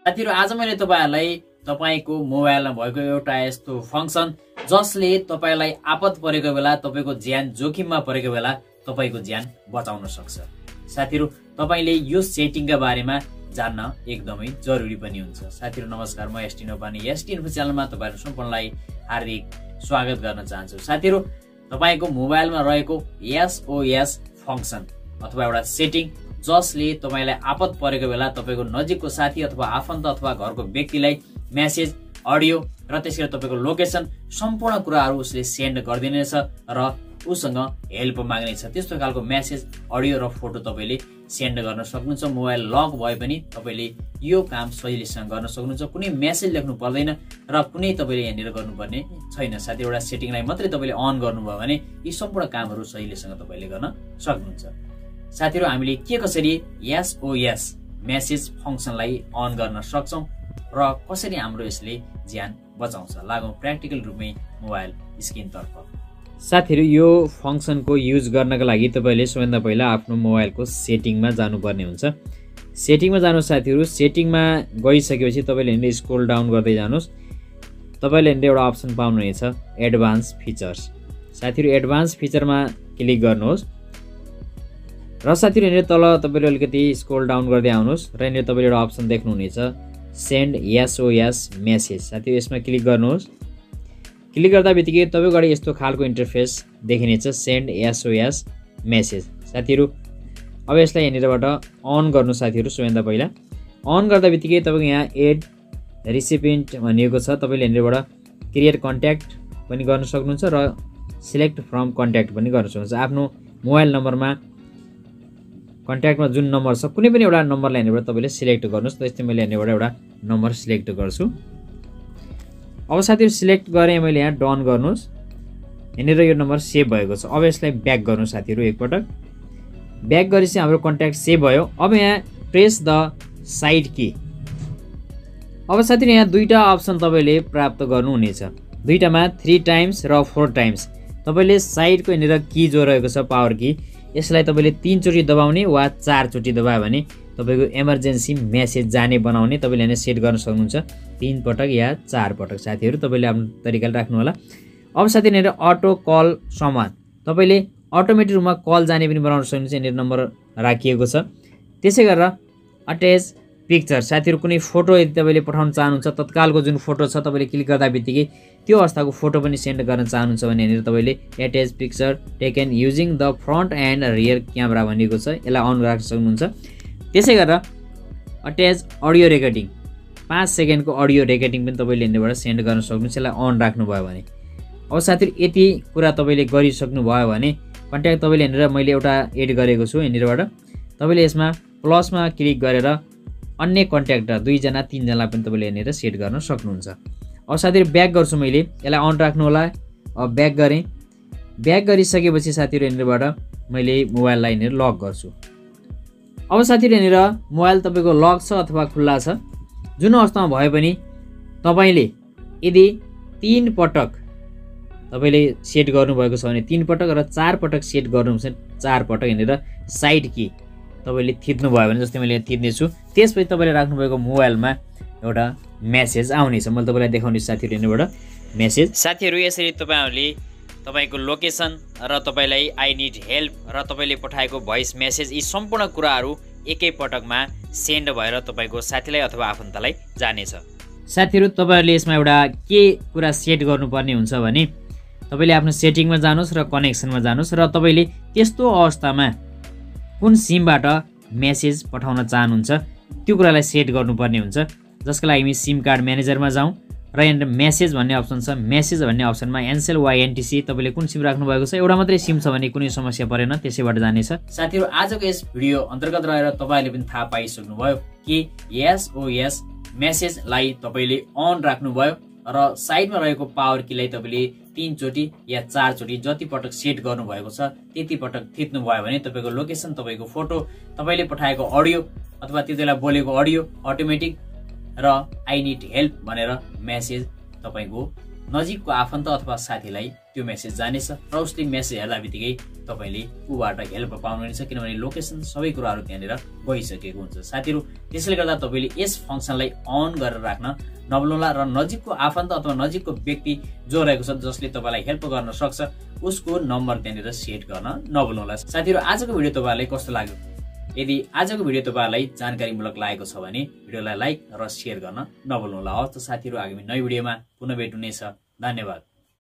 साथीहरु आज मैले तपाईहरुलाई तपाईको मोबाइलमा भएको एउटा यस्तो फंक्सन जसले तपाईलाई आपत परेको बेला तपाईको ज्यान जोखिममा परेको बेला तपाईको ज्यान बचाउन सक्छ। साथीहरु तपाईले यो सेटिङका बारेमा जान्न एकदमै जरुरी पनि हुन्छ। साथीहरु नमस्कार, म sdinfo च्यानलमा तपाईहरु सम्पूर्णलाई हार्दिक स्वागत गर्न चाहन्छु। साथीहरु तपाईको मोबाइलमा रहेको SOS फंक्सन अथवा एउटा सेटिङ जसले तपाईलाई आपत परेको बेला तपाईको नजिकको साथी अथवा आफन्त अथवा घरको व्यक्तिलाई मेसेज, अडियो र त्यसैगरी तपाईको लोकेसन सम्पूर्ण कुराहरु उसले सेन्ड गर्दिनेछ र उसँग हेल्प माग्नेछ। त्यस्तो खालको मेसेज, अडियो र फोटो तपाईले सेन्ड गर्न सक्नुहुन्छ। मोबाइल लक भए पनि तपाईले यो काम सजिलैसँग गर्न सक्नुहुन्छ। कुनै मेसेज लेख्नु पर्दैन र कुनै तपाईले यहाँनिर गर्नुपर्ने छैन। साथै एउटा सेटिङलाई मात्रै तपाईले अन गर्नुभयो भने यी सम्पूर्ण कामहरु सजिलैसँग तपाईले गर्न सक्नुहुन्छ। साथीहरु हामीले के कसरी SOS मेसेज फंक्सनलाई अन गर्न सक्छौं र कसरी हाम्रो यसले ज्यान बचाउँछ, लागौं प्र्याक्टिकल रूपमै मोबाइल स्क्रिन तर्फ। साथीहरु यो फंक्सनको युज गर्नका लागि तपाईले सबैभन्दा पहिला आफ्नो मोबाइलको सेटिङमा जानुपर्ने हुन्छ। सेटिङमा जानु साथीहरु, सेटिङमा गइसकेपछि तपाईले यहाँनिर स्क्रोल डाउन गर्दै जानुस्। तपाईले यहाँनिर एउटा अप्सन पाउनुहुनेछ एडभान्स फिचर्स। साथीहरु एडभान्स फिचरमा क्लिक गर्नुहोस् र साथीहरु यहाँनिर तल तपाईले अलिकति स्क्रोल डाउन गर्दै आउनुस् र यहाँनिर तपाईले एउटा अप्सन देख्नुहुनेछ सेन्ड SOS मेसेज। साथीहरु यसमा क्लिक गर्नुहोस्। क्लिक गर्दा बित्तिकै तपाईको अगाडि यस्तो खालको इन्टरफेस देखिनेछ सेन्ड SOS मेसेज। साथीहरु अब यसलाई यहाँनिरबाट अन गर्नु। साथीहरु सबैभन्दा पहिला अन गर्दा बित्तिकै तपाईको यहाँ एड रिसिपिएन्ट भनिएको छ। तपाईले यहाँनिरबाट क्रिएट कन्ट्याक्ट पनि गर्न सक्नुहुन्छ र सिलेक्ट फ्रम कन्ट्याक्ट पनि गर्न सक्नुहुन्छ। आफ्नो मोबाइल नम्बरमा कन्ट्याक्टमा जुन नम्बर छ कुनै पनि एउटा नम्बरलाई यहाँनिरबाट तपाईले सिलेक्ट गर्नुस्। जस्तै मैले यहाँनिरबाट एउटा नम्बर सिलेक्ट गर्छु। अब साथीहरु सिलेक्ट गरे मैले यहाँ डन गर्नुस्। यहाँनिर यो नम्बर सेभ भएको छ। अब यसलाई ब्याक गर्नु साथीहरु एकपटक। ब्याक गरेपछि हाम्रो कन्ट्याक्ट सेभ भयो। अब यहाँ प्रेस द साइड की। अब साथीहरु यहाँ दुईटा अप्सन तपाईले प्राप्त गर्नुहुनेछ। दुईटामा 3 टाइम्स र 4 टाइम्स। तपाईले साइडको यहाँनिर की जो रहेको छ पावर की, यसलाई तपाईले 3 चोटी दबाउने वा 4 चोटी दबायो भने तपाईको इमर्जेन्सी मेसेज जाने बनाउने तपाईले यहाँ सेट गर्न सक्नुहुन्छ। 3 पटक या 4 पटक। साथीहरु तपाईले आफ्नो तरिकाले राख्नु होला। अब साथीहरु यहाँ अटो कल समान तपाईले अटोमेटिक रूपमा कल जाने पनि बनाउन सक्नुहुन्छ। यहाँ नम्बर राखिएको छ। त्यसै गरेर अट्याच पिक्चर। साथीहरु कुनै फोटो यदि तपाईले पठाउन चाहनुहुन्छ, तत्कालको जुन फोटो छ तपाईले क्लिक गर्दा बित्तिकै त्यो अवस्थाको फोटो पनि सेन्ड गर्न चाहनुहुन्छ भने यहाँनिर तपाईले attach picture taken using the front and rear camera भनिएको छ, यसलाई अन राख्न सक्नुहुन्छ। त्यसै गरेर अट्याच अडियो रेकर्डिङ 5 सेकेन्डको अडियो रेकर्डिङ पनि तपाईले यहाँबाट सेन्ड गर्न सक्नुहुन्छ, यसलाई अन राख्नु भयो भने। अब साथीहरु यति कुरा तपाईले गरिसक्नु भयो भने कन्ट्याक्ट तपाईले यहाँनिर मैले एउटा एड गरेको छु। यहाँनिरबाट तपाईले यसमा प्लसमा क्लिक गरेर अन्य कन्ट्याक्टर 2 जना 3 जनालाई पनि तपाईले यहाँनिर सेट गर्न सक्नुहुन्छ। अब साथीहरु ब्याक गर्छु मैले, यसलाई अन राख्नु होला। अब ब्याक गरे। ब्याक गरिसकेपछि साथीहरु यहाँनिरबाट मैले मोबाइललाई यहाँनिर लक गर्छु। अब साथीहरु यहाँनिर मोबाइल तपाईको लक छ अथवा खुल्ला छ, जुन अवस्थामा भए पनि तपाईले यदि 3 पटक तपाईले सेट गर्नुभएको छ भने 3 पटक र 4 पटक सेट गर्नुहुन्छ भने 4 पटक यहाँनिर साइड की तपाईले थिच्नु भयो भने, जस्तै मैले थिच्ने छु, त्यसपछि तपाईले राख्नुभएको मोबाइलमा एउटा मेसेज आउनेछ। मैले तपाईलाई देखाउने साथीहरु यहाँबाट मेसेज। साथीहरु यसरी तपाईहरुले तपाईको लोकेसन र तपाईलाई आई निड हेल्प र तपाईले पठाएको भोइस मेसेज यी सम्पूर्ण कुराहरु एकै पटकमा सेन्ड भएर तपाईको साथीलाई अथवा आफन्तलाई जानेछ। साथीहरु तपाईहरुले यसमा एउटा के कुरा सेट गर्नुपर्ने हुन्छ भने तपाईले आफ्नो सेटिङमा जानुस् र कनेक्सनमा जानुस् र तपाईले त्यस्तो अवस्थामा कुन सिमबाट मेसेज पठाउन चाहनुहुन्छ त्यो कुरालाई सेट गर्नुपर्ने हुन्छ। जसको लागि हामी सिम कार्ड म्यानेजरमा जाउँ र यहाँ मेसेज भन्ने अप्सन छ। मेसेज भन्ने अप्सनमा एनसेल वा एनटीसी तपाईले कुन सिम राख्नु भएको छ, एउटा मात्रै सिम छ भने कुनै समस्या परेन, त्यसैबाट जानेछ। साथीहरु आजको यस भिडियो अन्तर्गत रहेर तपाईले पनि थाहा पाइसक्नु भयो कि SOS मेसेजलाई तपाईले अन राख्नु भयो र साइडमा रहेको पावर कीलाई तपाईले 3 चोटी या 4 चोटी जति पटक सेट गर्नु भएको छ त्यति पटक थिच्नु भयो भने तपाईको लोकेसन, तपाईको फोटो, तपाईले पठाएको अडियो अथवा त्यतिबेला बोलेको अडियो अटोमेटिक र आई निड हेल्प भनेर मेसेज तपाईको नजिकको आफन्त अथवा साथीलाई त्यो मेसेज जानेछ र उसले मेसेज हेर्दा बित्तिकै तपाईले उबाट हेल्प पाउनुहुनेछ किनभने लोकेसन सबै कुराहरू त्यहाँनिर गइसकेको हुन्छ साथीहरु। त्यसैले गर्दा तपाईले यस फंक्सनलाई अन गरेर राख्न नभुल्नुहोला र नजिकको आफन्त अथवा नजिकको व्यक्ति जो रहेको छ जसले तपाईलाई हेल्प गर्न सक्छ उसको नम्बर त्यहाँनिर सेट गर्न नभुल्नुहोला। साथीहरु आजको भिडियो तपाईहरुलाई कस्तो लाग्यो? यदि आजको भिडियो तपाईहरुलाई जानकारीमूलक लागेको छ भने भिडियोलाई लाइक र शेयर गर्न नभुल्नुहोला। हवस् त साथीहरु, आगामी नयाँ भिडियोमा पुनः भेट हुनेछ। धन्यवाद।